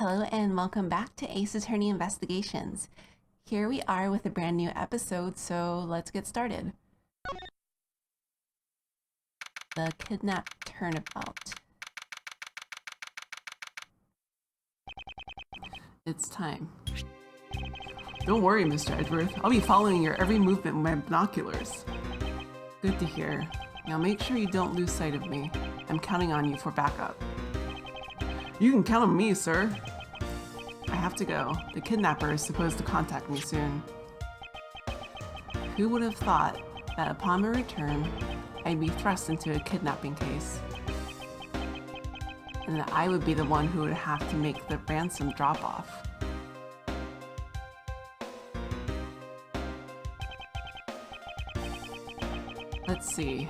Hello and welcome back to Ace Attorney Investigations. Here we are with a brand new episode, so let's get started. The kidnapped turnabout. It's time. Don't worry, Mr. Edgeworth. I'll be following your every movement with my binoculars. Good to hear. Now make sure you don't lose sight of me. I'm counting on you for backup. You can count on me, sir. I have to go. The kidnapper is supposed to contact me soon. Who would have thought that upon my return, I'd be thrust into a kidnapping case? And that I would be the one who would have to make the ransom drop-off. Let's see.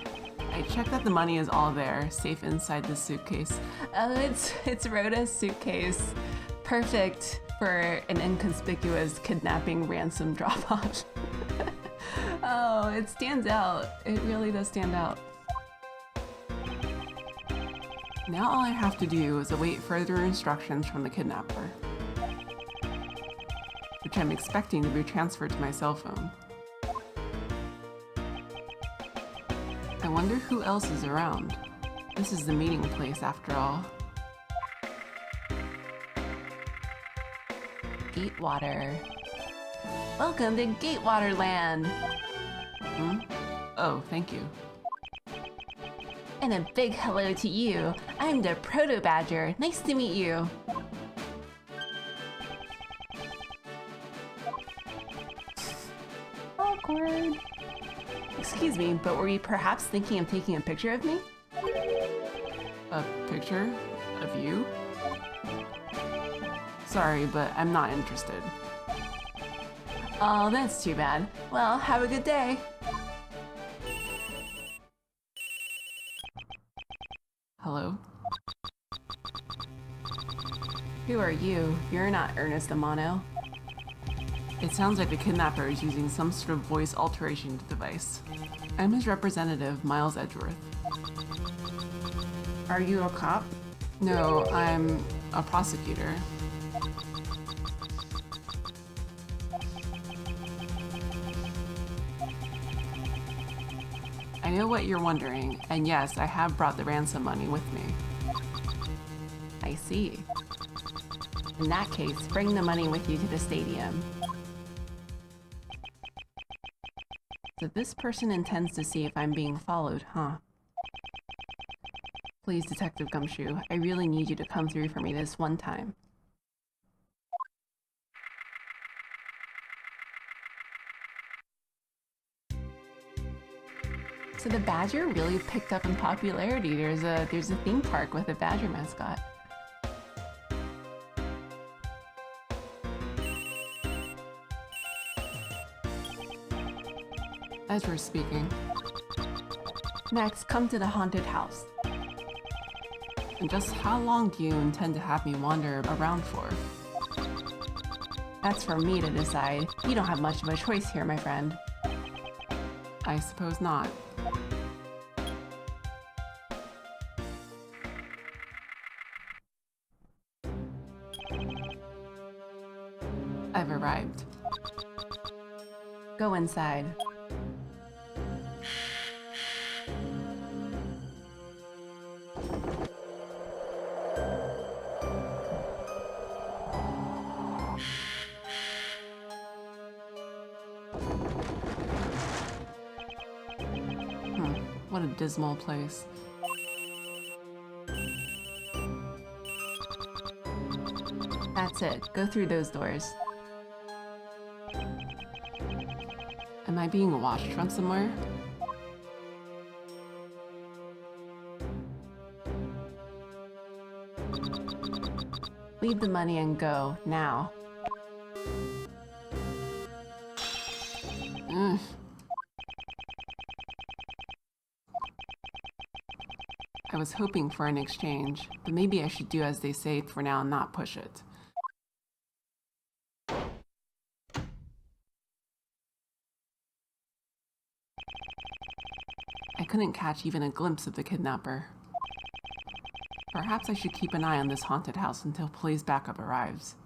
I checked that the money is all there, safe inside the suitcase. Oh, it's Rhoda's suitcase. Perfect for an inconspicuous kidnapping ransom drop-off. Oh, it stands out. It really does stand out. Now all I have to do is await further instructions from the kidnapper, which I'm expecting to be transferred to my cell phone. I wonder who else is around. This is the meeting place after all. Gatewater. Welcome to Gatewater land! Oh, thank you. And a big hello to you. I'm the Proto Badger. Nice to meet you. Awkward. Excuse me, but were you perhaps thinking of taking a picture of me? A picture of you? Sorry, but I'm not interested. Oh, that's too bad. Well, have a good day. Hello? Who are you? You're not Ernest Amano. It sounds like the kidnapper is using some sort of voice alteration device. I'm his representative, Miles Edgeworth. Are you a cop? No, I'm a prosecutor. I know what you're wondering, and yes, I have brought the ransom money with me. I see. In that case, bring the money with you to the stadium. So this person intends to see if I'm being followed, huh? Please, Detective Gumshoe, I really need you to come through for me this one time. So the Badger really picked up in popularity. There's a theme park with a Badger mascot. Ezra speaking. Next, come to the haunted house. And just how long do you intend to have me wander around for? That's for me to decide. You don't have much of a choice here, my friend. I suppose not. I've arrived. Go inside. What a dismal place. That's it. Go through those doors. Am I being watched from somewhere? Leave the money and go, now. I was hoping for an exchange, but maybe I should do as they say for now and not push it. I couldn't catch even a glimpse of the kidnapper. Perhaps I should keep an eye on this haunted house until police backup arrives.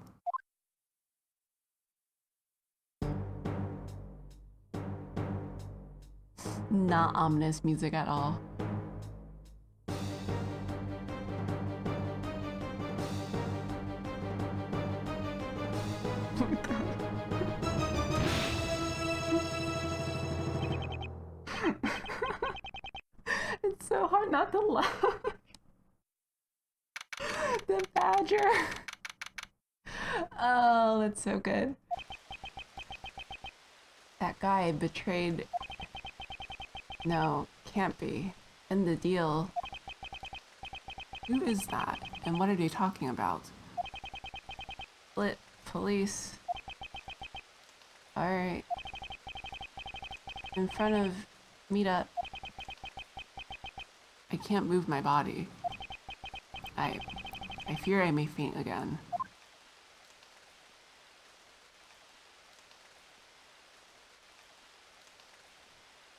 Not ominous music at all. It's so hard not to laugh. The badger. Oh, that's so good. That guy betrayed... No, can't be. End the deal. Who is that? And what are they talking about? Split police. Alright. In front of meetup. I can't move my body. I fear I may faint again.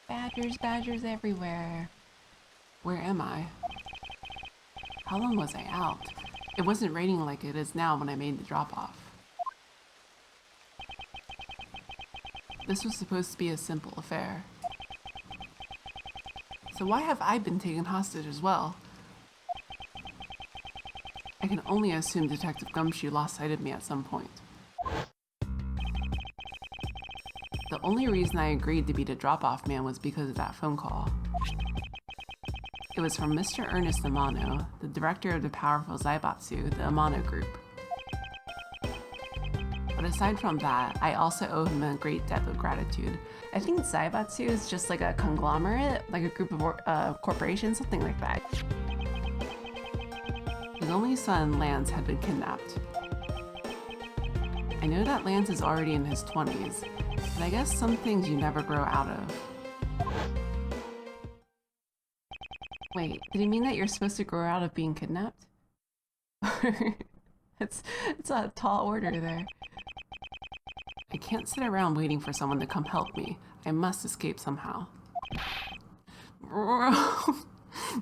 Badgers, badgers everywhere. Where am I? How long was I out? It wasn't raining like it is now when I made the drop-off. This was supposed to be a simple affair. So why have I been taken hostage as well? I can only assume Detective Gumshoe lost sight of me at some point. The only reason I agreed to be the drop-off man was because of that phone call. It was from Mr. Ernest Amano, the director of the powerful Zaibatsu, the Amano group. But aside from that, I also owe him a great debt of gratitude. I think Zaibatsu is just like a conglomerate, like a group of corporations, something like that. His only son, Lance, had been kidnapped. I know that Lance is already in his 20s, but I guess some things you never grow out of. Wait, did he mean that you're supposed to grow out of being kidnapped? It's a tall order there. I can't sit around waiting for someone to come help me. I must escape somehow.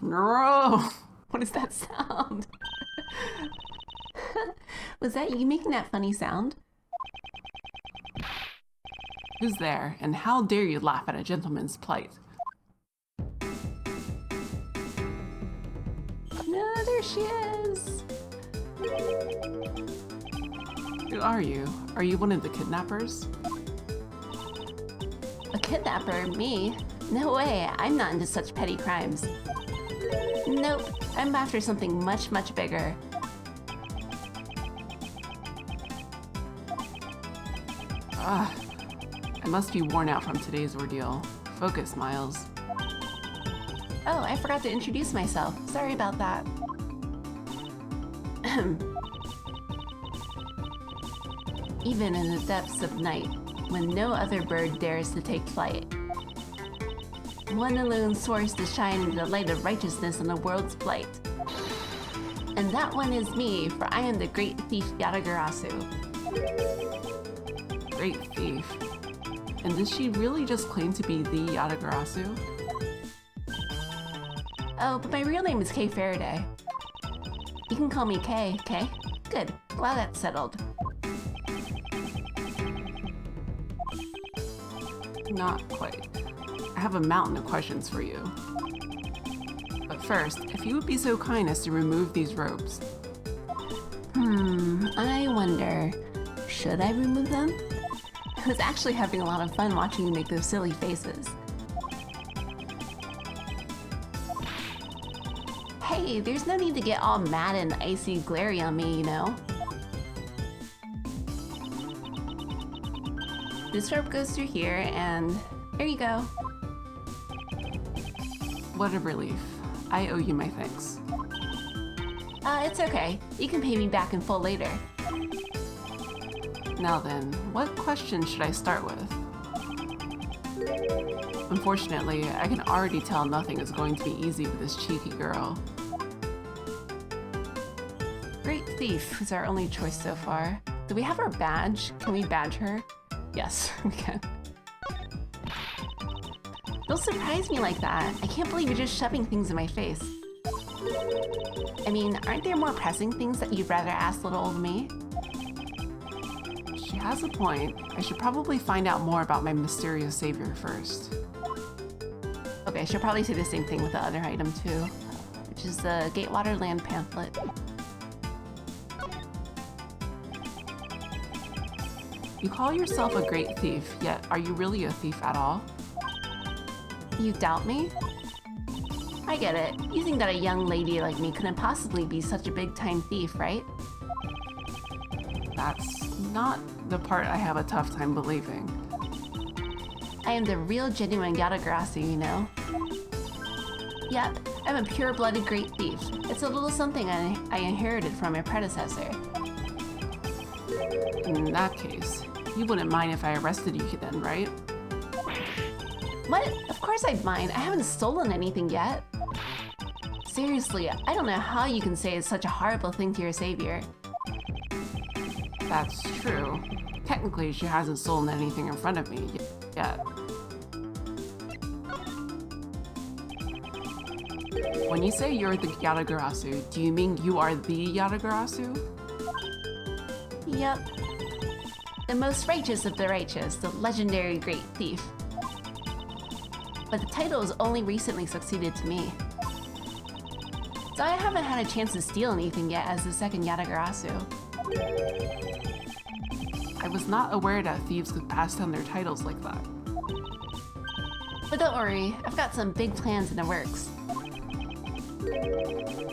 No! What is that sound? Was that you making that funny sound? Who's there, and how dare you laugh at a gentleman's plight? No, there she is! Who are you? Are you one of the kidnappers? A kidnapper? Me? No way, I'm not into such petty crimes. Nope, I'm after something much, much bigger. Ah, I must be worn out from today's ordeal. Focus, Miles. Oh, I forgot to introduce myself. Sorry about that. Even in the depths of night, when no other bird dares to take flight, one alone soars to shine in the light of righteousness on the world's plight. And that one is me, for I am the great thief Yatagarasu. Great thief. And does she really just claim to be the Yatagarasu? Oh, but my real name is Kay Faraday. You can call me Kay, okay? Good. Glad that's settled. Not quite. I have a mountain of questions for you. But first, if you would be so kind as to remove these robes. I wonder, should I remove them? I was actually having a lot of fun watching you make those silly faces. Hey, there's no need to get all mad and icy glary on me, you know? This rope goes through here, and here you go. What a relief. I owe you my thanks. It's okay. You can pay me back in full later. Now then, what question should I start with? Unfortunately, I can already tell nothing is going to be easy with this cheeky girl. Great thief is our only choice so far. Do we have our badge? Can we badge her? Yes, we can. Don't surprise me like that. I can't believe you're just shoving things in my face. I mean, aren't there more pressing things that you'd rather ask little old me? She has a point. I should probably find out more about my mysterious savior first. Okay, she'll probably say the same thing with the other item too, which is the Gatewater land pamphlet. You call yourself a great thief, yet are you really a thief at all? You doubt me? I get it. You think that a young lady like me couldn't possibly be such a big-time thief, right? That's not the part I have a tough time believing. I am the real genuine Yatagarasu, you know? Yep, I'm a pure-blooded great thief. It's a little something I inherited from my predecessor. In that case, you wouldn't mind if I arrested you then, right? What? Of course I'd mind. I haven't stolen anything yet. Seriously, I don't know how you can say it's such a horrible thing to your savior. That's true. Technically, she hasn't stolen anything in front of me yet. When you say you're the Yatagarasu, do you mean you are the Yatagarasu? Yep. The most righteous of the righteous, the legendary great thief. But the title has only recently succeeded to me. So I haven't had a chance to steal anything yet as the second Yatagarasu. I was not aware that thieves could pass down their titles like that. But don't worry, I've got some big plans in the works.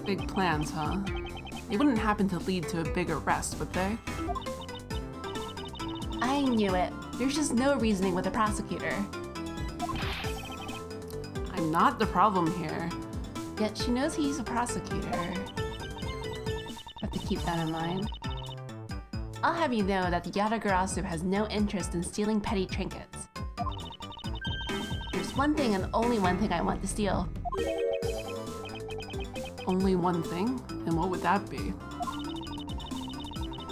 Big plans, huh? They wouldn't happen to lead to a big arrest, would they? I knew it. There's just no reasoning with the prosecutor. I'm not the problem here. Yet she knows he's a prosecutor. Have to keep that in mind. I'll have you know that the Yatagarasu has no interest in stealing petty trinkets. There's one thing and only one thing I want to steal. Only one thing? And what would that be?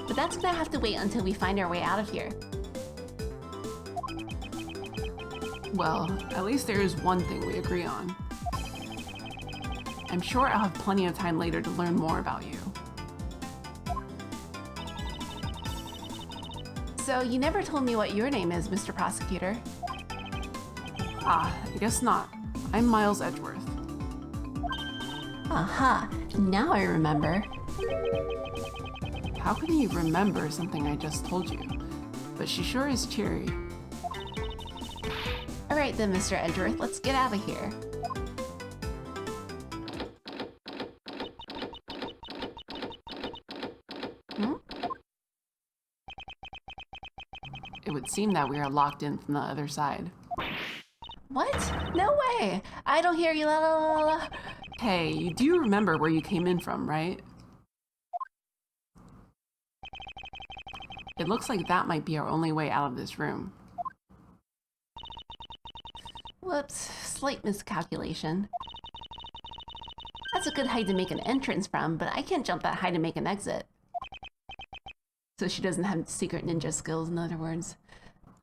But that's gonna have to wait until we find our way out of here. Well, at least there is one thing we agree on. I'm sure I'll have plenty of time later to learn more about you. So you never told me what your name is, Mr. Prosecutor. Ah, I guess not. I'm Miles Edgeworth. Aha, now I remember. How can you remember something I just told you? But she sure is cheery. Alright then, Mr. Edgeworth, let's get out of here. It would seem that we are locked in from the other side. What? No way! I don't hear you, la la la la. Hey, you do remember where you came in from, right? It looks like that might be our only way out of this room. Whoops, slight miscalculation. That's a good height to make an entrance from, but I can't jump that high to make an exit. So she doesn't have secret ninja skills, in other words.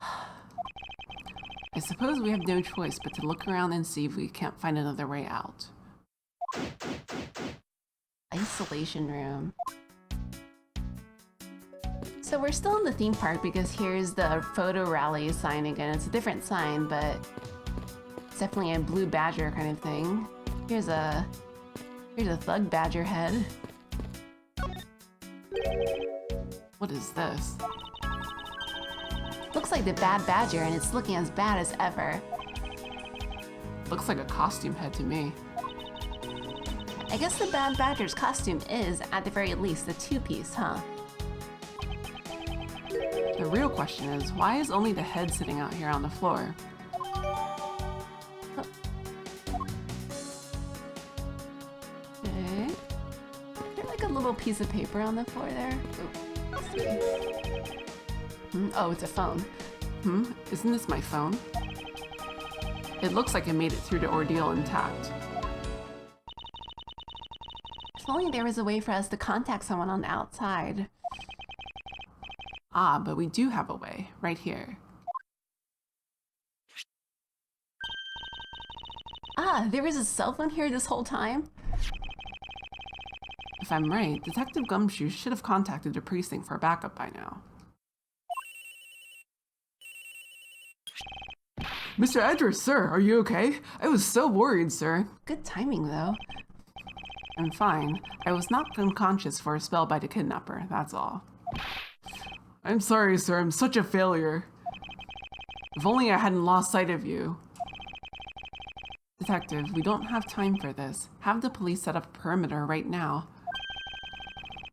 I suppose we have no choice but to look around and see if we can't find another way out. Isolation room. So we're still in the theme park because here's the photo rally sign again. It's a different sign, but it's definitely a blue badger kind of thing. Here's a thug badger head. What is this? Looks like the bad badger, and it's looking as bad as ever. Looks like a costume head to me. I guess the bad badger's costume is, at the very least, a two-piece, huh? The real question is, why is only the head sitting out here on the floor? Okay. Is there like a little piece of paper on the floor there? Ooh, let's see. Oh, it's a phone. Isn't this my phone? It looks like it made it through the ordeal intact. If only there was a way for us to contact someone on the outside. Ah, but we do have a way, right here. Ah, there was a cell phone here this whole time? If I'm right, Detective Gumshoe should have contacted the precinct for backup by now. Mr. Edwards, sir, are you okay? I was so worried, sir. Good timing, though. I'm fine. I was knocked unconscious for a spell by the kidnapper, that's all. I'm sorry, sir. I'm such a failure. If only I hadn't lost sight of you. Detective, we don't have time for this. Have the police set up a perimeter right now.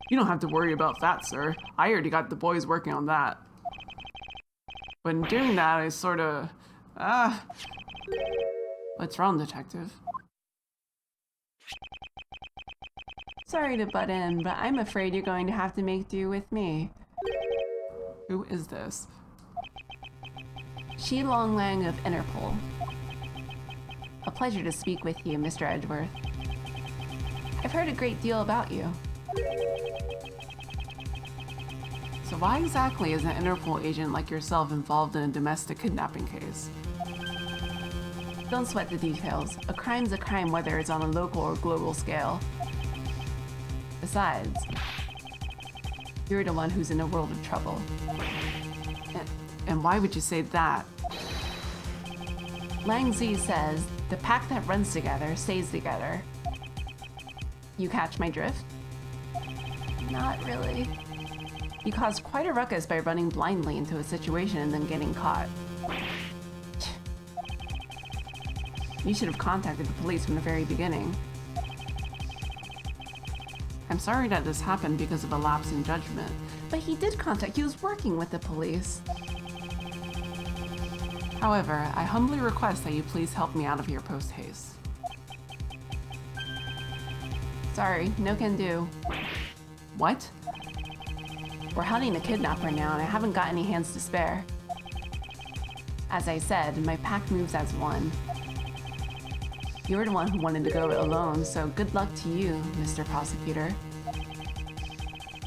You don't have to worry about that, sir. I already got the boys working on that. But in doing that, I sorta... What's wrong, Detective? Sorry to butt in, but I'm afraid you're going to have to make do with me. Who is this? Shi Long-Lang of Interpol. A pleasure to speak with you, Mr. Edgeworth. I've heard a great deal about you. So why exactly is an Interpol agent like yourself involved in a domestic kidnapping case? Don't sweat the details. A crime's a crime whether it's on a local or global scale. Besides, you're the one who's in a world of trouble. And why would you say that? Lang Zi says, the pack that runs together stays together. You catch my drift? Not really. You caused quite a ruckus by running blindly into a situation and then getting caught. You should have contacted the police from the very beginning. I'm sorry that this happened because of a lapse in judgment. But he did contact, he was working with the police. However, I humbly request that you please help me out of here post-haste. Sorry, no can do. What? We're hunting the kidnapper now and I haven't got any hands to spare. As I said, my pack moves as one. You're the one who wanted to go alone, so good luck to you, Mr. Prosecutor.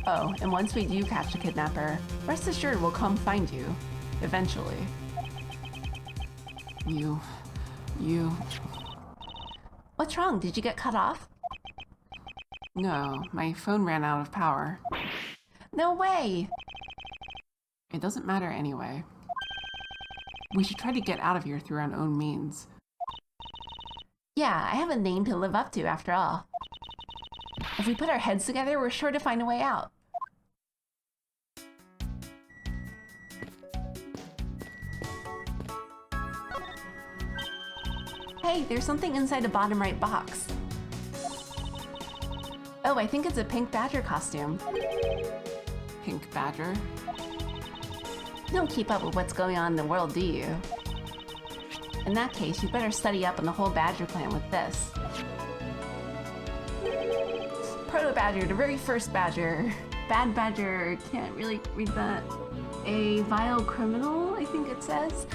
Oh, and once we do catch the kidnapper, rest assured we'll come find you. Eventually. You... What's wrong? Did you get cut off? No, my phone ran out of power. No way! It doesn't matter anyway. We should try to get out of here through our own means. Yeah, I have a name to live up to after all. If we put our heads together, we're sure to find a way out. Hey, there's something inside the bottom right box. Oh, I think it's a pink badger costume. Pink badger? You don't keep up with what's going on in the world, do you? In that case, you better study up on the whole badger clan with this. Proto Badger, the very first badger. Bad badger, can't really read that. A vile criminal, I think it says.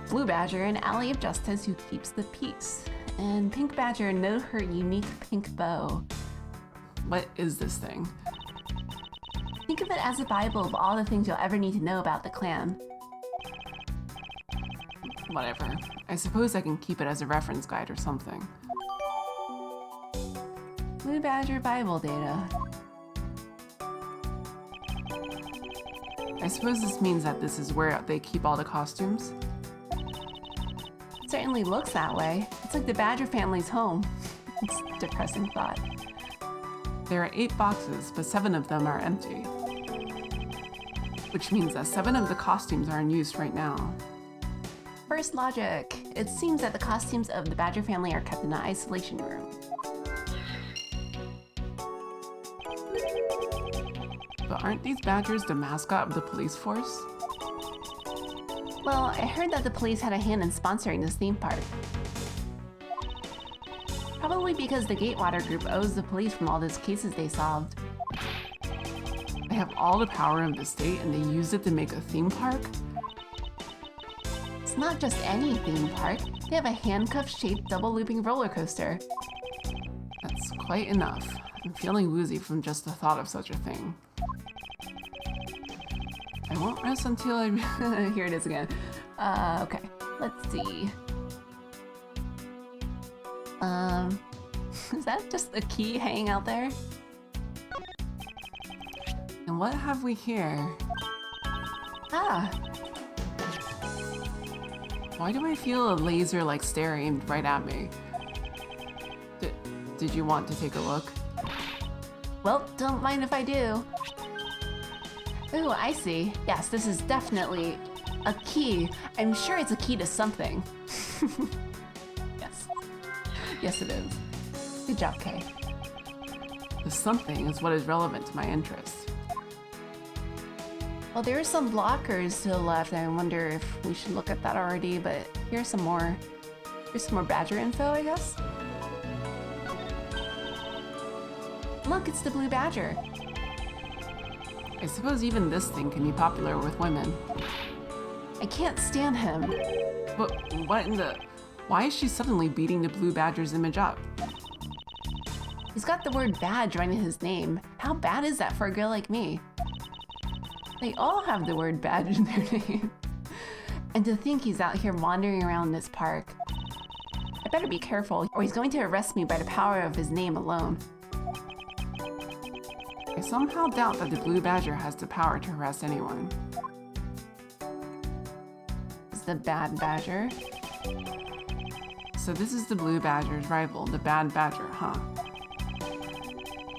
Blue badger, an ally of justice who keeps the peace. And pink badger, know her unique pink bow. What is this thing? Think of it as a bible of all the things you'll ever need to know about the clan. Whatever. I suppose I can keep it as a reference guide or something. Blue Badger Bible data. I suppose this means that this is where they keep all the costumes? It certainly looks that way. It's like the Badger family's home. It's a depressing thought. There are 8 boxes, but 7 of them are empty. Which means that 7 of the costumes are in use right now. First logic. It seems that the costumes of the Badger family are kept in the isolation room. But aren't these badgers the mascot of the police force? Well, I heard that the police had a hand in sponsoring this theme park. Probably because the Gatewater group owes the police from all those cases they solved. They have all the power of the state and they use it to make a theme park? It's not just any theme park. They have a handcuff-shaped double-looping roller coaster. That's quite enough. I'm feeling woozy from just the thought of such a thing. I won't rest until I... Here it is again. Okay. Let's see. Is that just a key hanging out there? what have we here? Ah, Why do I feel a laser like stare aimed right at me? Did you want to take a look? well, don't mind if I do. Ooh, I see. Yes, this is definitely a key. I'm sure it's a key to something. Yes. Yes, it is. Good job, Kay. The something is what is relevant to my interest. Well, there are some blockers to the left. I wonder if we should look at that already, but here's some more. Here's some more Badger info, I guess. Look, it's the Blue Badger. I suppose even this thing can be popular with women. I can't stand him. But what in the... Why is she suddenly beating the Blue Badger's image up? He's got the word badge right in his name. How bad is that for a girl like me? They all have the word badge in their name. And to think he's out here wandering around this park. I better be careful, or he's going to arrest me by the power of his name alone. I somehow doubt that the Blue Badger has the power to arrest anyone. It's the Bad Badger. So this is the Blue Badger's rival, the Bad Badger, huh?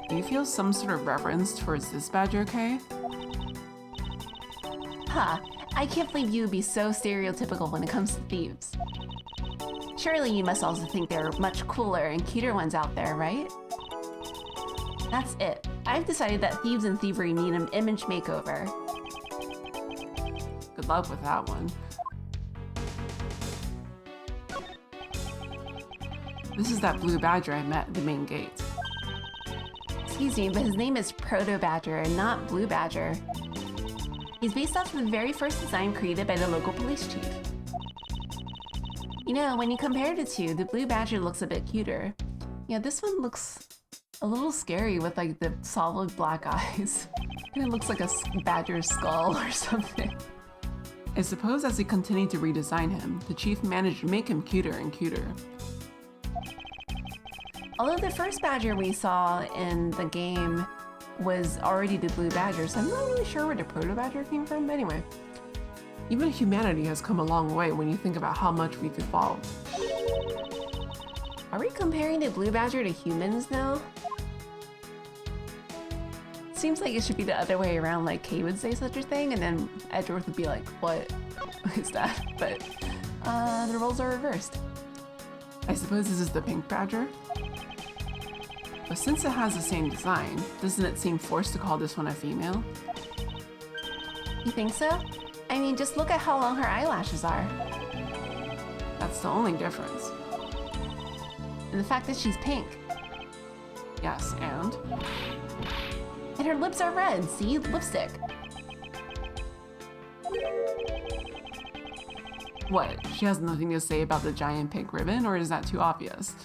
Do you feel some sort of reverence towards this Badger, Kay? Huh, I can't believe you would be so stereotypical when it comes to thieves. Surely you must also think there are much cooler and cuter ones out there, right? That's it. I've decided that thieves and thievery need an image makeover. Good luck with that one. This is that Blue Badger I met at the main gate. Excuse me, but his name is Proto Badger and not Blue Badger. He's based off of the very first design created by the local police chief. You know, when you compare the two, the Blue Badger looks a bit cuter. Yeah, this one looks a little scary with like the solid black eyes. It looks like a badger's skull or something. I suppose as he continued to redesign him, the chief managed to make him cuter and cuter. Although the first badger we saw in the game was already the Blue Badger, so I'm not really sure where the Proto Badger came from, but anyway. Even humanity has come a long way when you think about how much we've evolved. Are we comparing the Blue Badger to humans now? Seems like it should be the other way around, like Kay would say such a thing, and then Edgeworth would be like, what is that? But the roles are reversed. I suppose this is the Pink Badger? But since it has the same design, doesn't it seem forced to call this one a female? You think so? I mean, just look at how long her eyelashes are. That's the only difference. And the fact that she's pink. Yes, and? And her lips are red, see? Lipstick. What, she has nothing to say about the giant pink ribbon, or is that too obvious?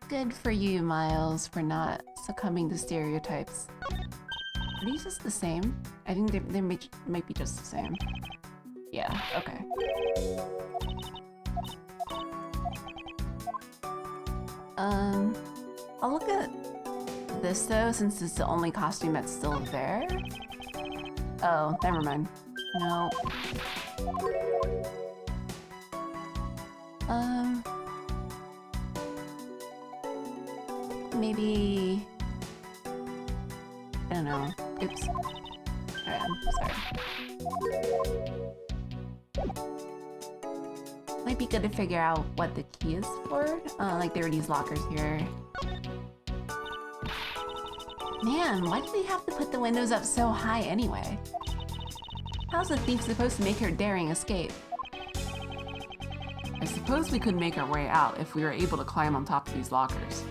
Good for you, Miles, for not succumbing to stereotypes. Are these just the same? I think they might be just the same. Yeah, okay. I'll look at this though, since it's the only costume that's still there. Oh, never mind. No. Maybe... I don't know. Oops. Alright, I'm sorry. Might be good to figure out what the key is for. Like there are these lockers here. Man, why do they have to put the windows up so high anyway? How's a thief supposed to make her daring escape? I suppose we could make our way out if we were able to climb on top of these lockers.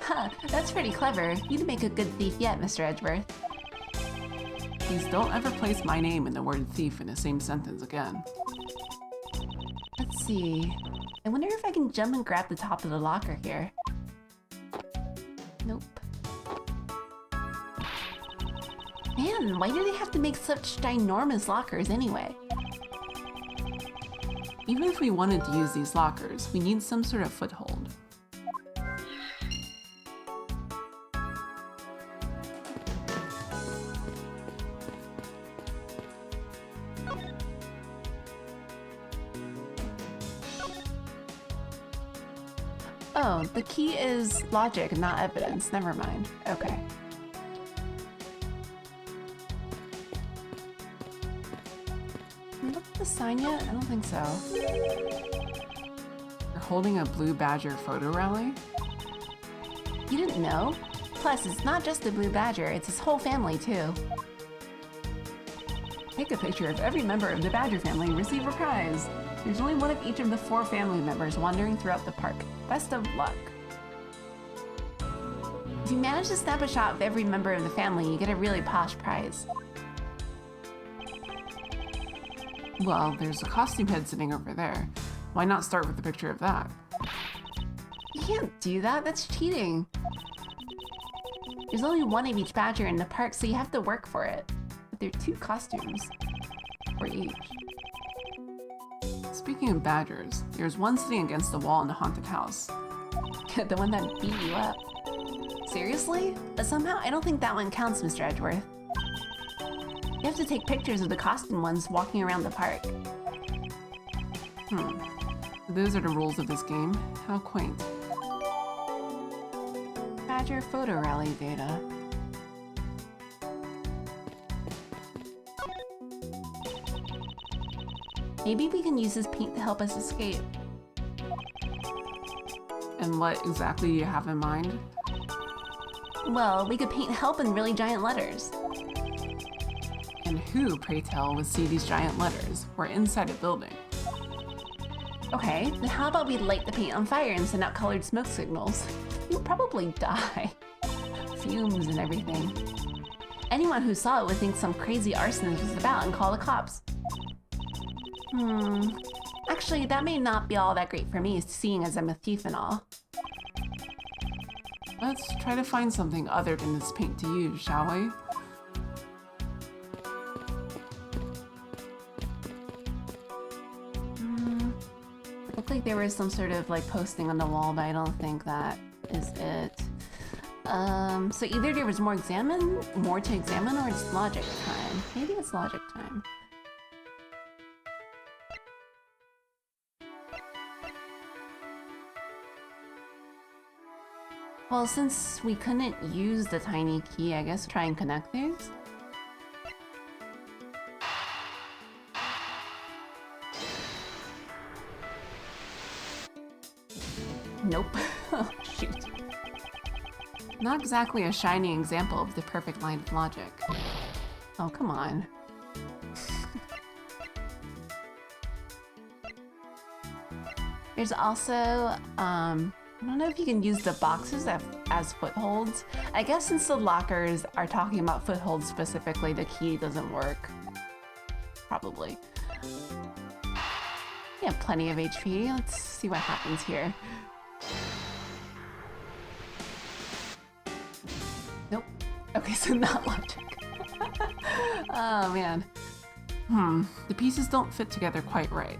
Huh, that's pretty clever. You'd make a good thief yet, Mr. Edgeworth. Please don't ever place my name and the word thief in the same sentence again. Let's see. I wonder if I can jump and grab the top of the locker here. Nope. Man, why do they have to make such ginormous lockers anyway? Even if we wanted to use these lockers, we need some sort of foothold. Oh, the key is logic, not evidence. Never mind. Okay. Can we look at the sign yet? I don't think so. You're holding a blue badger photo rally? You didn't know? Plus, it's not just the blue badger, it's his whole family too. Take a picture of every member of the badger family and receive a prize. There's only one of each of the 4 family members wandering throughout the park. Best of luck. If you manage to snap a shot of every member of the family, you get a really posh prize. Well, there's a costume head sitting over there. Why not start with a picture of that? You can't do that, that's cheating. There's only one of each badger in the park, so you have to work for it. But there are 2 costumes for each. Speaking of badgers, there's one sitting against the wall in the haunted house. The one that beat you up. Seriously? But somehow I don't think that one counts, Mr. Edgeworth. You have to take pictures of the costume ones walking around the park. Those are the rules of this game. How quaint. Badger photo rally data. Maybe we can use this paint to help us escape. And what exactly do you have in mind? Well, we could paint help in really giant letters. And who, pray tell, would see these giant letters? We're inside a building. Okay, then how about we light the paint on fire and send out colored smoke signals? You'll probably die. Fumes and everything. Anyone who saw it would think some crazy arsonist was about and call the cops. Actually, that may not be all that great for me, seeing as I'm a thief and all. Let's try to find something other than this paint to use, shall we? Looked like there was some sort of like posting on the wall, but I don't think that is it. So either there was more to examine, or it's logic time. Maybe it's logic time. Well, since we couldn't use the tiny key, I guess try and connect these. Nope. Oh, shoot. Not exactly a shining example of the perfect line of logic. Oh, come on. There's also, I don't know if you can use the boxes as footholds. I guess since the lockers are talking about footholds specifically, the key doesn't work. Probably. We have plenty of HP. Let's see what happens here. Nope. Okay, so not logic. Oh, man. The pieces don't fit together quite right.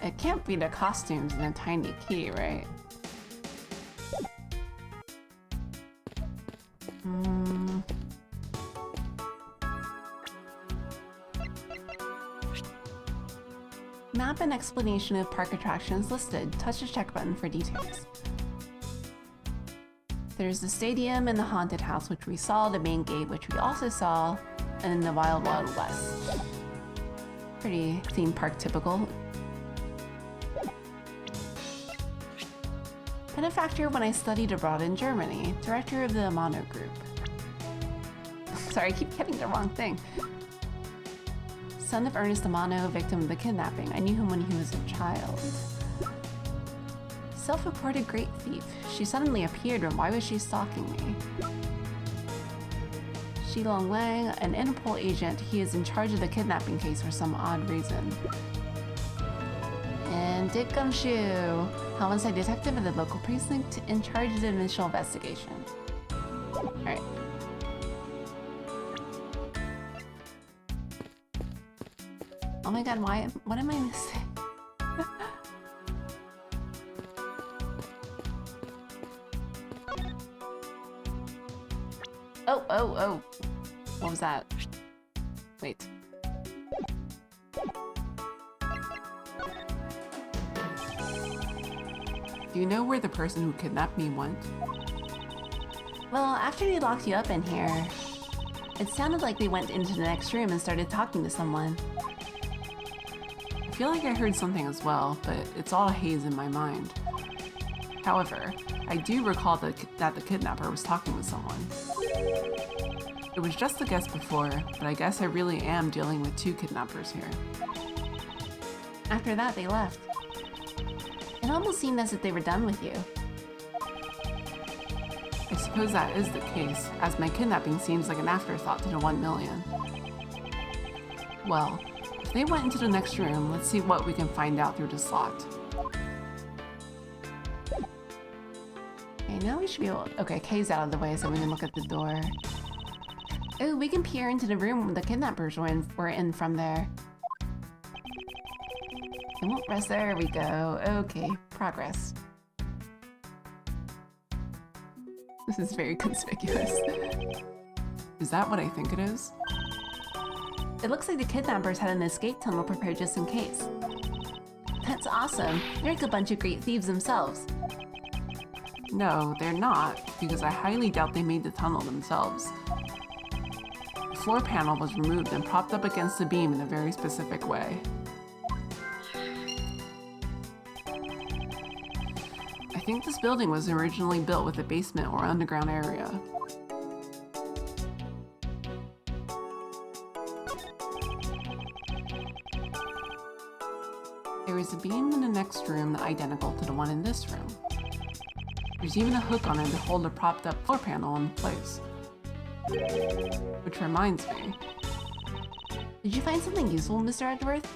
It can't be the costumes and a tiny key, right? Map and explanation of park attractions listed. Touch the check button for details. There's the stadium and the haunted house, which we saw, the main gate, which we also saw, and then the Wild Wild West. Pretty theme park typical. Benefactor when I studied abroad in Germany. Director of the Amano Group. Sorry, I keep getting the wrong thing. Son of Ernest Amano, victim of the kidnapping. I knew him when he was a child. Self-reported great thief. She suddenly appeared, and why was she stalking me? Shilong Wang, an Interpol agent. He is in charge of the kidnapping case for some odd reason. And Dick Gumshoe, homicide detective at the local precinct, in charge of the initial investigation. Alright. Oh my god, what am I missing? Oh. What was that? Wait. you know where the person who kidnapped me went? Well, after they locked you up in here, it sounded like they went into the next room and started talking to someone. I feel like I heard something as well, but it's all a haze in my mind. However, I do recall that the kidnapper was talking with someone. It was just a guess before, but I guess I really am dealing with two kidnappers here. After that, they left. It almost seemed as if they were done with you. I suppose that is the case, as my kidnapping seems like an afterthought to the 1 million. Well, if they went into the next room, let's see what we can find out through this lot. Okay, now we should be able... Okay, Kay's out of the way so we can look at the door. Oh, we can peer into the room the kidnappers were in from there. It won't rest. There we go. Okay, progress. This is very conspicuous. Is that what I think it is? It looks like the kidnappers had an escape tunnel prepared just in case. That's awesome. They're like a bunch of great thieves themselves. No, they're not, because I highly doubt they made the tunnel themselves. The floor panel was removed and propped up against the beam in a very specific way. I think this building was originally built with a basement or underground area. There is a beam in the next room identical to the one in this room. There's even a hook on it to hold the propped up floor panel in place. Which reminds me. Did you find something useful, Mr. Edgeworth?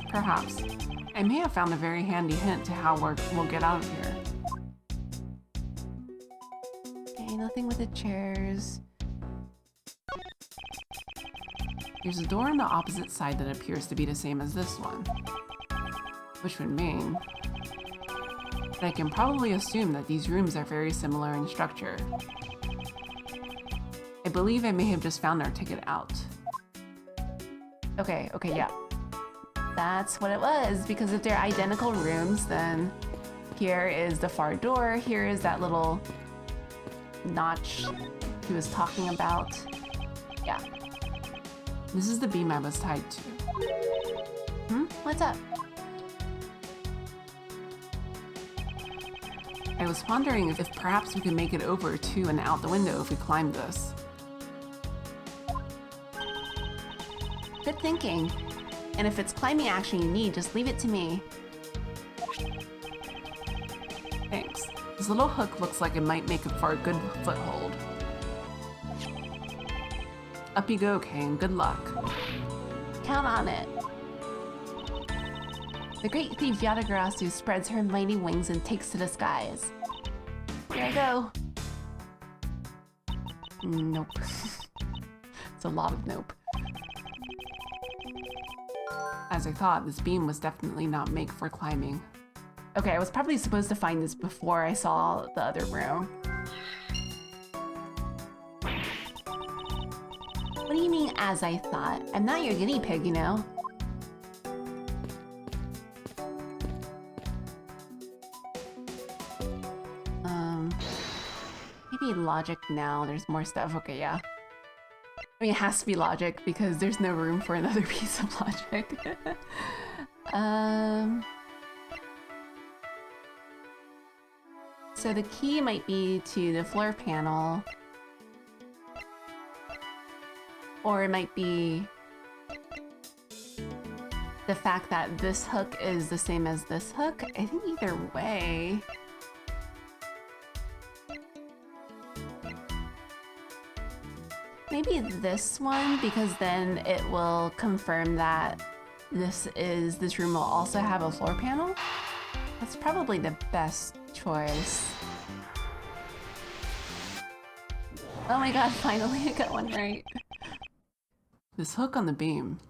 Perhaps. I may have found a very handy hint to how we'll get out of here. Okay, nothing with the chairs. There's a door on the opposite side that appears to be the same as this one. Which would mean that I can probably assume that these rooms are very similar in structure. I believe I may have just found our ticket out. Okay, yeah. That's what it was, because if they're identical rooms, then here is the far door, here is that little notch he was talking about. Yeah. This is the beam I was tied to. What's up? I was wondering if perhaps we could make it over to and out the window if we climbed this. Good thinking. And if it's climbing action you need, just leave it to me. Thanks. This little hook looks like it might make it for a good foothold. Up you go, Kay, and good luck. Count on it. The great thief Yatagarasu spreads her mighty wings and takes to the skies. Here I go. Nope. It's a lot of nope. As I thought, this beam was definitely not made for climbing. Okay, I was probably supposed to find this before I saw the other room. What do you mean, as I thought? I'm not your guinea pig, you know? Maybe logic now, there's more stuff. Okay, yeah. I mean, it has to be logic because there's no room for another piece of logic. So the key might be to the floor panel. Or it might be the fact that this hook is the same as this hook. I think either way. Maybe this one, because then it will confirm that this room will also have a floor panel. That's probably the best choice. Oh my god, finally I got one right. This hook on the beam.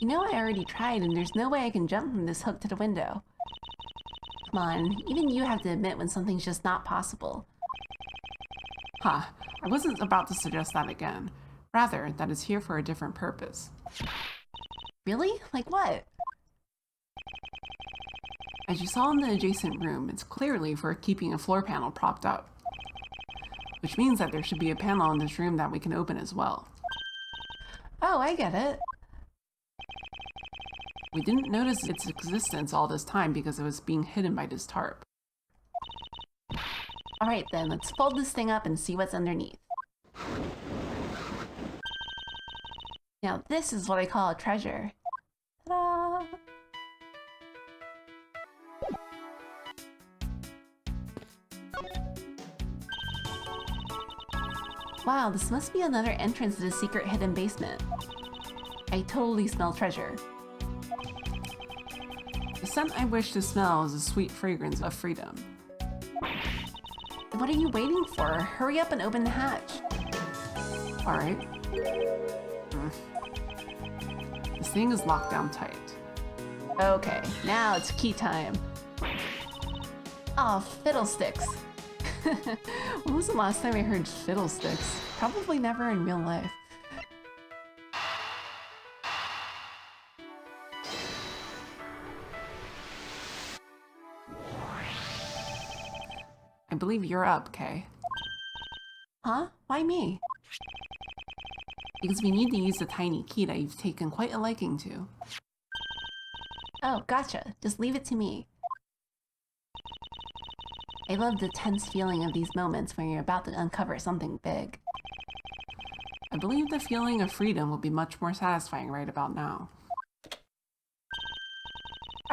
You know, I already tried and there's no way I can jump from this hook to the window. Come on, even you have to admit when something's just not possible. Huh, I wasn't about to suggest that again. Rather, that it's here for a different purpose. Really? Like what? As you saw in the adjacent room, it's clearly for keeping a floor panel propped up, which means that there should be a panel in this room that we can open as well. Oh, I get it. We didn't notice its existence all this time because it was being hidden by this tarp. Alright then, let's fold this thing up and see what's underneath. Now this is what I call a treasure. Ta-da! Wow, this must be another entrance to the secret hidden basement. I totally smell treasure. The scent I wish to smell is the sweet fragrance of freedom. What are you waiting for? Hurry up and open the hatch. Alright. This thing is locked down tight. Okay, now it's key time. Aw, fiddlesticks. When was the last time I heard fiddlesticks? Probably never in real life. I believe you're up, Kay. Huh? Why me? Because we need to use the tiny key that you've taken quite a liking to. Oh, gotcha. Just leave it to me. I love the tense feeling of these moments when you're about to uncover something big. I believe the feeling of freedom will be much more satisfying right about now.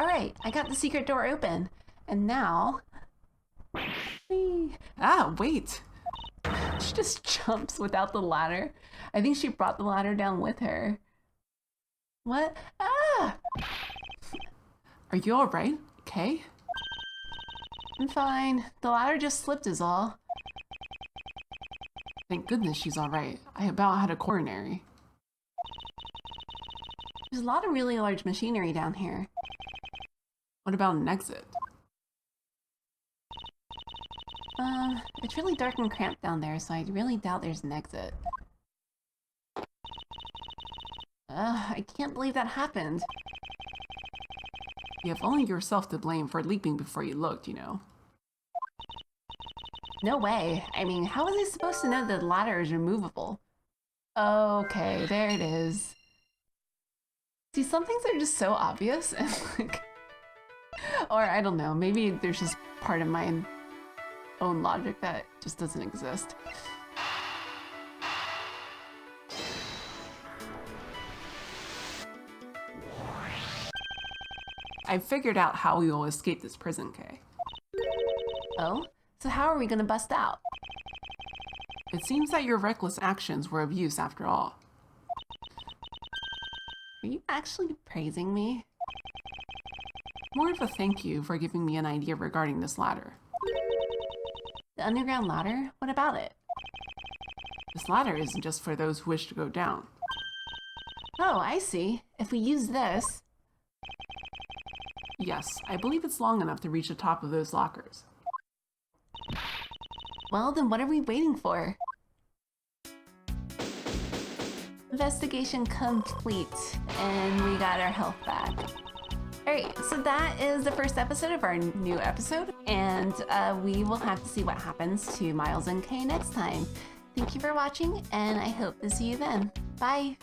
Alright, I got the secret door open. And now... Whee! Ah, wait! She just jumps without the ladder. I think she brought the ladder down with her. What? Ah! Are you alright, Kay? I'm fine. The ladder just slipped is all. Thank goodness she's alright. I about had a coronary. There's a lot of really large machinery down here. What about an exit? It's really dark and cramped down there, so I really doubt there's an exit. I can't believe that happened. You have only yourself to blame for leaping before you looked, you know. No way. I mean, how was I supposed to know the ladder is removable? Okay, there it is. See, some things are just so obvious and like... Or I don't know, maybe there's just part of my own logic that just doesn't exist. I've figured out how we will escape this prison, Kay. Oh? So how are we gonna bust out? It seems that your reckless actions were of use after all. Are you actually praising me? More of a thank you for giving me an idea regarding this ladder. The underground ladder? What about it? This ladder isn't just for those who wish to go down. Oh, I see. If we use this... Yes, I believe it's long enough to reach the top of those lockers. Well, then what are we waiting for? Investigation complete, and we got our health back. Alright, so that is the first episode of our new episode, and we will have to see what happens to Miles and Kay next time. Thank you for watching, and I hope to see you then. Bye!